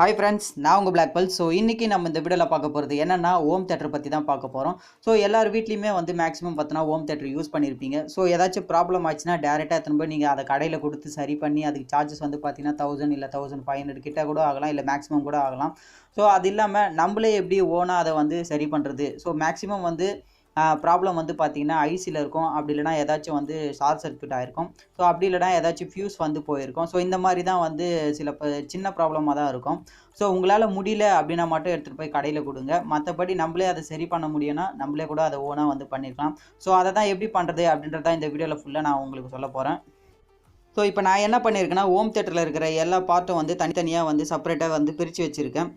Hi friends, நான் உங்க Black Pearl. So இன்னைக்கு நம்ம இந்த வீடியோல பார்க்க போறது என்னன்னா ஹோம் தியேட்டர் பத்தி தான் பார்க்க போறோம். So எல்லார் வீட்லயுமே வந்து மேக்ஸिमम பார்த்தனா ஹோம் தியேட்டர் யூஸ் பண்ணிருப்பீங்க. So ஏதாச்சும் ப்ராப்ளம் ஆச்சுனா டைரக்ட்டா எடுத்துட்டு போய் நீங்க அத கடையில கொடுத்து சரி பண்ணி அதுக்கு சார்ஜஸ் வந்து பாத்தீங்கன்னா 1000 இல்ல 1500 கிட்ட கூட ஆகலாம் இல்ல மேக்ஸिमम கூட ஆகலாம். So அது இல்லாம நம்மளே எப்படி ஓனா அத வந்து சரி பண்றது. So மேக்ஸिमम வந்து ப்ராப்ளம் வந்து பார்த்தீங்கன்னா ஐசியில் இருக்கும், அப்படி இல்லைனா ஏதாச்சும் வந்து ஷார்ட் சர்க்யூட் ஆகிருக்கும். ஸோ அப்படி இல்லைனா ஏதாச்சும் ஃபியூஸ் வந்து போயிருக்கும். ஸோ இந்த மாதிரி தான் வந்து சில சின்ன ப்ராப்ளமாக தான் இருக்கும். ஸோ உங்களால் முடியல அப்படின்னா மட்டும் எடுத்துகிட்டு போய் கடையில் கொடுங்க. மற்றபடி நம்மளே அதை சரி பண்ண முடியும்னா நம்மளே கூட அதை ஓனாக வந்து பண்ணியிருக்கலாம். ஸோ அதை தான் எப்படி பண்ணுறது அப்படின்றத இந்த வீடியோவில் ஃபுல்லாக நான் உங்களுக்கு சொல்ல போகிறேன். ஸோ இப்போ நான் என்ன பண்ணியிருக்கேன்னா ஹோம் தியேட்டரில் இருக்கிற எல்லா பார்ட்டும் வந்து தனித்தனியாக வந்து செப்பரேட்டாக வந்து பிரித்து வச்சுருக்கேன்.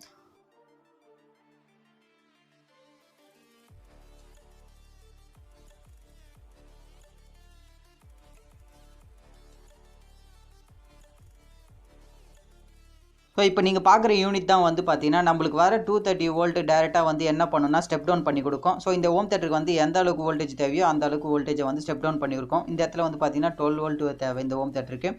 ஸோ இப்போ நீங்கள் பார்க்குற யூனிட் தான் வந்து பார்த்தீங்கன்னா நம்மளுக்கு வர 230 வோல்ட் டேரெக்டாக வந்து என்ன பண்ணுன்னா ஸ்டெப் டவுன் பண்ணி கொடுக்கும். ஸோ இந்த ஹோம் தியேட்டருக்கு வந்து எந்த அளவுக்கு வோல்டேஜ் தேவையோ அந்த அளவுக்கு வோல்டேஜை வந்து ஸ்டெப் டவுன் பண்ணியிருக்கோம். இந்த இடத்துல வந்து பார்த்தீங்கன்னா 12 வோல்ட் தேவை இந்த ஹோம் தியேட்டருக்கு.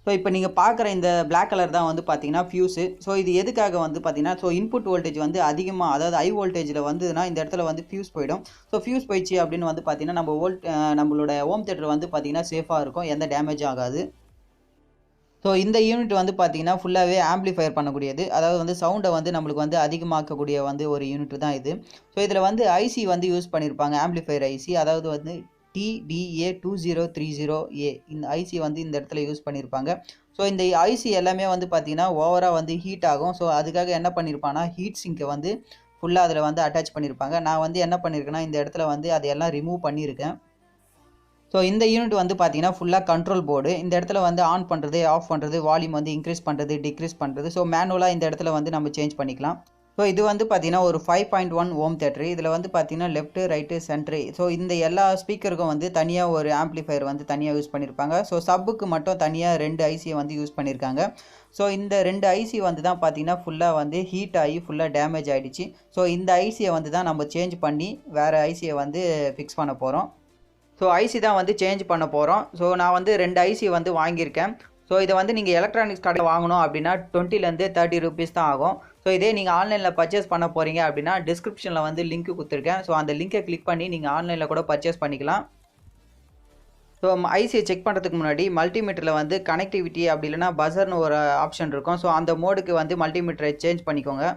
ஸோ இப்போ நீங்கள் பார்க்குற இந்த பிளாக் கலர் தான் வந்து பார்த்தீங்கன்னா ஃபியூஸு. ஸோ இது எதுக்காக வந்து பார்த்தீங்கன்னா ஸோ இன்புட் வோல்டேஜ் வந்து அதிகமாக அதாவது ஹை வோல்டேஜில் வந்துன்னா இந்த இடத்துல வந்து ஃபியூஸ் போயிடும். ஸோ ஃபியூஸ் போயிடுச்சு அப்படின்னு வந்து பார்த்தீங்கன்னா நம்மளோட ஹோம் தியேட்டர் வந்து பார்த்தீங்கன்னா சேஃபாக இருக்கும், எந்த டேமேஜும் ஆகாது. ஸோ இந்த யூனிட் வந்து பார்த்தீங்கன்னா ஃபுல்லாகவே ஆம்பிளிஃபையர் பண்ணக்கூடியது, அதாவது வந்து சவுண்டை வந்து நம்மளுக்கு வந்து அதிகமாக்கக்கூடிய வந்து ஒரு யூனிட் தான் இது. ஸோ இதில் வந்து ஐசி வந்து யூஸ் பண்ணியிருப்பாங்க, ஆம்பிளிஃபையர் ஐசி, அதாவது வந்து TDA 2030A இந்த ஐசி வந்து இந்த இடத்துல யூஸ் பண்ணியிருப்பாங்க. ஸோ இந்த ஐசி எல்லாமே வந்து பார்த்தீங்கன்னா ஓவராக வந்து ஹீட் ஆகும். ஸோ அதுக்காக என்ன பண்ணியிருப்பாங்கன்னா ஹீட் சிங்கை வந்து ஃபுல்லாக அதில் வந்து அட்டாச் பண்ணியிருப்பாங்க. நான் வந்து என்ன பண்ணியிருக்கேன்னா இந்த இடத்துல வந்து அதையெல்லாம் ரிமூவ் பண்ணியிருக்கேன். ஸோ இந்த யூனிட் வந்து பார்த்தீங்கன்னா ஃபுல்லாக கண்ட்ரோல் போர்டு. இந்த இடத்துல வந்து ஆன் பண்ணுறது, ஆஃப் பண்ணுறது, வால்யூம் வந்து இன்க்ரீஸ் பண்ணுறது, டிக்ரீஸ் பண்ணுறது. ஸோ மேனுவலாக இந்த இடத்துல வந்து நம்ம சேஞ்ச் பண்ணிக்கலாம். ஸோ இது வந்து பார்த்தீங்கன்னா ஒரு 5.1 ஓம் தியேட்டர். இதில் வந்து பார்த்தீங்கன்னா லெஃப்ட்டு, ரைட்டு, சென்ட்ரு. ஸோ இந்த எல்லா ஸ்பீக்கருக்கும் வந்து தனியாக ஒரு ஆம்பிளிஃபையர் வந்து தனியாக யூஸ் பண்ணியிருப்பாங்க. ஸோ சப்புக்கு மட்டும் தனியாக 2 ஐசியை வந்து யூஸ் பண்ணியிருக்காங்க. ஸோ இந்த 2 ஐசி வந்து தான் பார்த்தீங்கன்னா ஃபுல்லாக வந்து ஹீட் ஆகி ஃபுல்லாக டேமேஜ் ஆகிடுச்சு. ஸோ இந்த ஐசியை வந்து தான் நம்ம சேஞ்ச் பண்ணி வேறு ஐசியை வந்து ஃபிக்ஸ் பண்ண போகிறோம். ஸோ ஐசி தான் வந்து சேஞ்ச் பண்ண போகிறோம். ஸோ நான் வந்து 2 ஐசி வந்து வாங்கியிருக்கேன். ஸோ இதை வந்து நீங்கள் எலக்ட்ரானிக்ஸ் கடையில் வாங்கணும் அப்படின்னா 20 to 30 rupees தான் ஆகும். ஸோ இதே நீங்கள் ஆன்லைனில் பர்ச்சேஸ் பண்ண போகிறீங்க அப்படின்னா டிஸ்கிரிப்ஷனில் வந்து லிங்க் கொடுத்துருக்கேன். ஸோ அந்த லிங்கை கிளிக் பண்ணி நீங்கள் ஆன்லைனில் கூட பர்ச்சேஸ் பண்ணிக்கலாம். ஸோ ஐசியை செக் பண்ணுறதுக்கு முன்னாடி மல்டிமீட்டரில் வந்து கனெக்டிவிட்டி அப்படி இல்லைனா பஸர்னு ஒரு ஆப்ஷன் இருக்கும். ஸோ அந்த மோடுக்கு வந்து மல்டிமீட்டரை சேஞ்ச் பண்ணிக்கோங்க.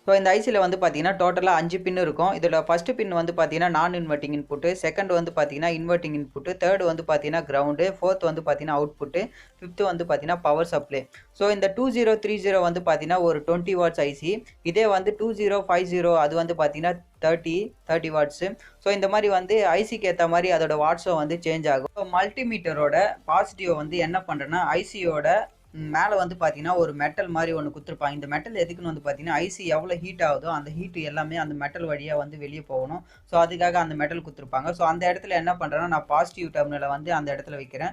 ஸோ இந்த ஐசியில் வந்து பார்த்தீங்கன்னா டோட்டலாக 5 பின் இருக்கும். இதில் ஃபஸ்ட்டு பின் வந்து பார்த்தீங்கன்னா நான் இன்வெர்ட்டிங் இன்புட்டு, செகண்ட் வந்து பார்த்தீங்கன்னா இன்வெர்ட்டிங் இன்புட்டு, தேர்டு வந்து பார்த்தீங்கன்னா கிரவுண்டு, ஃபோர்த் வந்து பார்த்தீங்கன்னா அவுட்புட்டு, ஃபிஃப்த்து வந்து பார்த்தீங்கன்னா பவர் சப்ளை. ஸோ இந்த 2030 வந்து பார்த்தீங்கன்னா ஒரு 20 வாட்ஸ் ஐசி. இதே வந்து 2050 அது வந்து பார்த்தீங்கன்னா 30 வாட்ஸு. ஸோ இந்த மாதிரி வந்து ஐசிக்கு ஏற்ற மாதிரி அதோட வாட்ஸும் வந்து சேஞ்ச் ஆகும். ஸோ மல்டிமீட்டரோட பாசிட்டிவ் வந்து என்ன பண்ணுறேன்னா ஐசியோட மேலே வந்து பார்த்தீங்கன்னா ஒரு மெட்டல் மாதிரி ஒன்று கொடுத்துருப்பாங்க. இந்த மெட்டல் எதுக்குன்னு வந்து பார்த்தீங்கன்னா ஐசி எவ்வளோ ஹீட் ஆகுதோ அந்த ஹீட் எல்லாமே அந்த மெட்டல் வழியாக வந்து வெளியே போகணும். ஸோ அதுக்காக அந்த மெட்டல் கொடுத்துருப்பாங்க. ஸோ அந்த இடத்துல என்ன பண்ணுறேன்னா நான் பாசிட்டிவ் டெர்மினலை வந்து அந்த இடத்துல வைக்கிறேன்.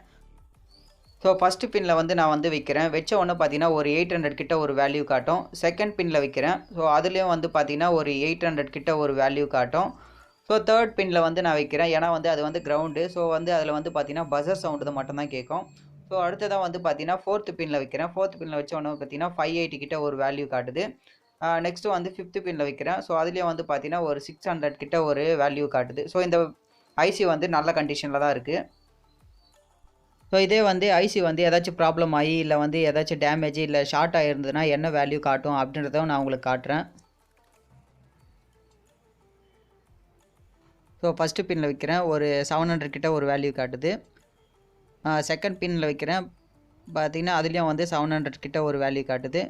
ஸோ ஃபஸ்ட்டு பின்னில் வந்து நான் வந்து வைக்கிறேன். வச்ச ஒன்று பார்த்தீங்கன்னா ஒரு 800 கிட்ட ஒரு வேல்யூ காட்டும். செகண்ட் பின்னில் வைக்கிறேன். ஸோ அதுலேயும் வந்து பார்த்தீங்கன்னா ஒரு 800 கிட்ட ஒரு வேல்யூ காட்டும். ஸோ தேர்ட் பின்னில் வந்து நான் வைக்கிறேன், ஏன்னா வந்து அது வந்து கிரவுண்டு. ஸோ வந்து அதில் வந்து பார்த்தீங்கன்னா பஸர் சவுண்டு மட்டும்தான் கேட்கும். ஸோ அடுத்ததாக வந்து பார்த்தீங்கன்னா ஃபோர்த்து பின்னில் வைக்கிறேன். ஃபோர்த் பின்னில் வச்ச உடனே பார்த்தீங்கன்னா 580 கிட்ட ஒரு வேல்யூ காட்டுது. நெக்ஸ்ட்டு வந்து ஃபிஃப்த்து பின்னில் வைக்கிறேன். ஸோ அதுலேயே வந்து பார்த்தீங்கன்னா ஒரு 600 கிட்ட ஒரு வேல்யூ காட்டுது. ஸோ இந்த ஐசி வந்து நல்ல கண்டிஷனில் தான் இருக்குது. ஸோ இதே வந்து ஐசி வந்து ஏதாச்சும் ப்ராப்ளம் ஆகி இல்லை வந்து ஏதாச்சும் டேமேஜ் இல்லை ஷார்ட் ஆகிருந்ததுன்னா என்ன வேல்யூ காட்டும் அப்படின்றத நான் உங்களுக்கு காட்டுறேன். ஸோ ஃபஸ்ட்டு பின்னில் வைக்கிறேன், ஒரு 700 கிட்ட ஒரு வேல்யூ காட்டுது. செகண்ட் பின்னில் வைக்கிறேன், பார்த்திங்கன்னா அதுலேயும் வந்து 700 கிட்ட ஒரு வேல்யூ காட்டுது.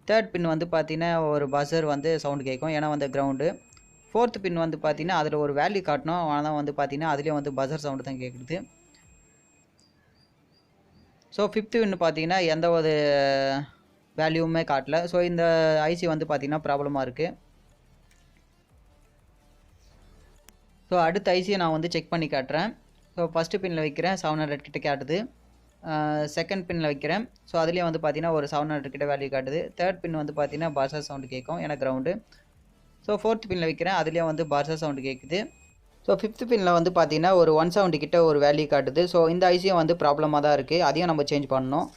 தேர்ட் பின் வந்து பார்த்திங்கன்னா ஒரு பஸர் வந்து சவுண்டு கேட்கும், ஏன்னா வந்து கிரவுண்டு. ஃபோர்த் பின் வந்து பார்த்திங்கன்னா அதில் ஒரு வேல்யூ காட்டணும், ஆனால் வந்து பார்த்திங்கன்னா அதுலேயும் வந்து பஸர் சவுண்டு தான் கேட்குது. ஸோ ஃபிஃப்த்து பின் பார்த்திங்கன்னா எந்த ஒரு வேல்யூவுமே காட்டல. ஸோ இந்த ஐசி வந்து பார்த்திங்கன்னா ப்ராப்ளமாக இருக்குது. ஸோ அடுத்த ஐசியை நான் வந்து செக் பண்ணி காட்டுறேன். ஸோ ஃபஸ்ட்டு பின்னில் வைக்கிறேன், 700 கிட்ட காட்டுது. செகண்ட் பின்னில் வைக்கிறேன். ஸோ அதுலேயும் வந்து பார்த்தீங்கன்னா ஒரு 700 கிட்ட வேல்யூ காட்டுது. தேர்ட் பின் வந்து பார்த்தீங்கன்னா பஸர் சவுண்டு கேட்கும், ஏன்னா கிரவுண்டு. ஸோ ஃபோர்த் பின்னில் வைக்கிறேன், அதுலேயும் வந்து பஸர் சவுண்டு கேட்குது. ஸோ 5th பின்னில் வந்து பார்த்தீங்கன்னா ஒரு 170 கிட்ட ஒரு வேல்யூ காட்டுது. ஸோ இந்த ஐசியும் வந்து ப்ராப்ளமாக தான் இருக்குது, அதையும் நம்ம சேஞ்ச் பண்ணணும்.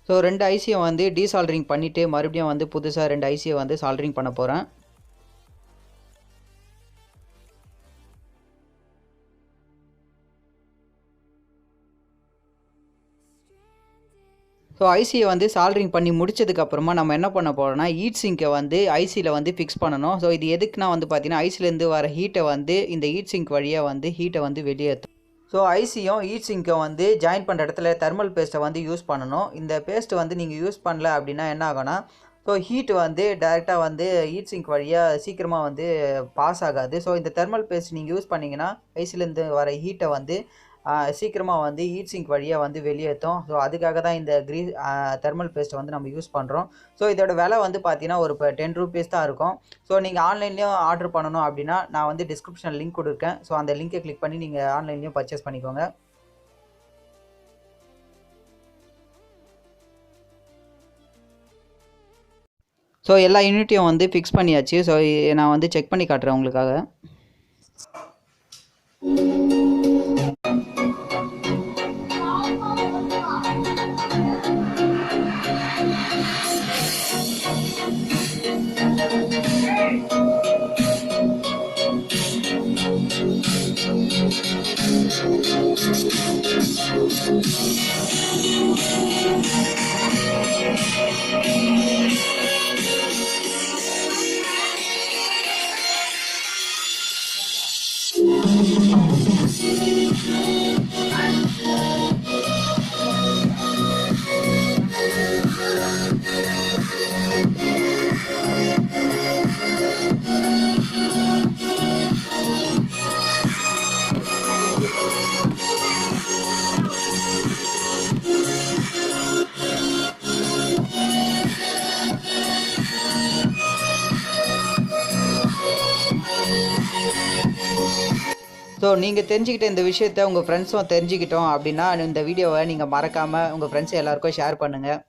ஸோ 2 ஐசியை வந்து டீசால்டரிங் பண்ணிவிட்டு மறுபடியும் வந்து புதுசாக 2 ஐசியை வந்து சால்டரிங் பண்ண போகிறேன். ஸோ ஐசியை வந்து சால்டரிங் பண்ணி முடிச்சதுக்கப்புறமா நம்ம என்ன பண்ண போகிறோம்னா ஹீட் சிங்கை வந்து ஐசியில் வந்து ஃபிக்ஸ் பண்ணணும். ஸோ இது எதுக்குன்னா வந்து பார்த்தீங்கன்னா ஐசிலேருந்து வர ஹீட்டை வந்து இந்த ஹீட் சிங்க் வழியாக வந்து ஹீட்டை வந்து வெளியேற்றும். ஸோ ஐசியும் ஹீட் சிங்கை வந்து ஜாயின் பண்ணுற இடத்துல தெர்மல் பேஸ்ட்டை வந்து யூஸ் பண்ணணும். இந்த பேஸ்ட்டு வந்து நீங்கள் யூஸ் பண்ணல அப்படின்னா என்ன ஆகும்னா ஸோ ஹீட் வந்து டைரெக்டாக வந்து ஹீட் சிங்க் வழியாக சீக்கிரமாக வந்து பாஸ் ஆகாது. ஸோ இந்த தெர்மல் பேஸ்ட் நீங்கள் யூஸ் பண்ணிங்கன்னா ஐசிலேருந்து வர ஹீட்டை வந்து சீக்கிரமாக வந்து ஹீட் சிங்க் வழியாக வந்து வெளியேற்றும். ஸோ அதுக்காக தான் இந்த தெர்மல் பேஸ்ட்டை வந்து நம்ம யூஸ் பண்ணுறோம். ஸோ இதோட விலை வந்து பார்த்தீங்கன்னா ஒரு இப்போ 10 ரூபீஸ் தான் இருக்கும். ஸோ நீங்கள் ஆன்லைன்லேயும் ஆர்டர் பண்ணணும் அப்படின்னா நான் வந்து டிஸ்கிரிப்ஷன் லிங்க் கொடுத்துருக்கேன். ஸோ அந்த லிங்கை கிளிக் பண்ணி நீங்கள் ஆன்லைன்லேயும் பர்ச்சேஸ் பண்ணிக்கோங்க. ஸோ எல்லா யூனிட்டையும் வந்து ஃபிக்ஸ் பண்ணியாச்சு. ஸோ நான் வந்து செக் பண்ணி காட்டுறேன் உங்களுக்காக. ஸோ நீங்கள் தெரிஞ்சுக்கிட்ட இந்த விஷயத்தை உங்கள் ஃப்ரெண்ட்ஸும் தெரிஞ்சுக்கிட்டோம் அப்படின்னா இந்த வீடியோவை நீங்கள் மறக்காமல் உங்கள் ஃப்ரெண்ட்ஸ் எல்லாருக்கும் ஷேர் பண்ணுங்கள்.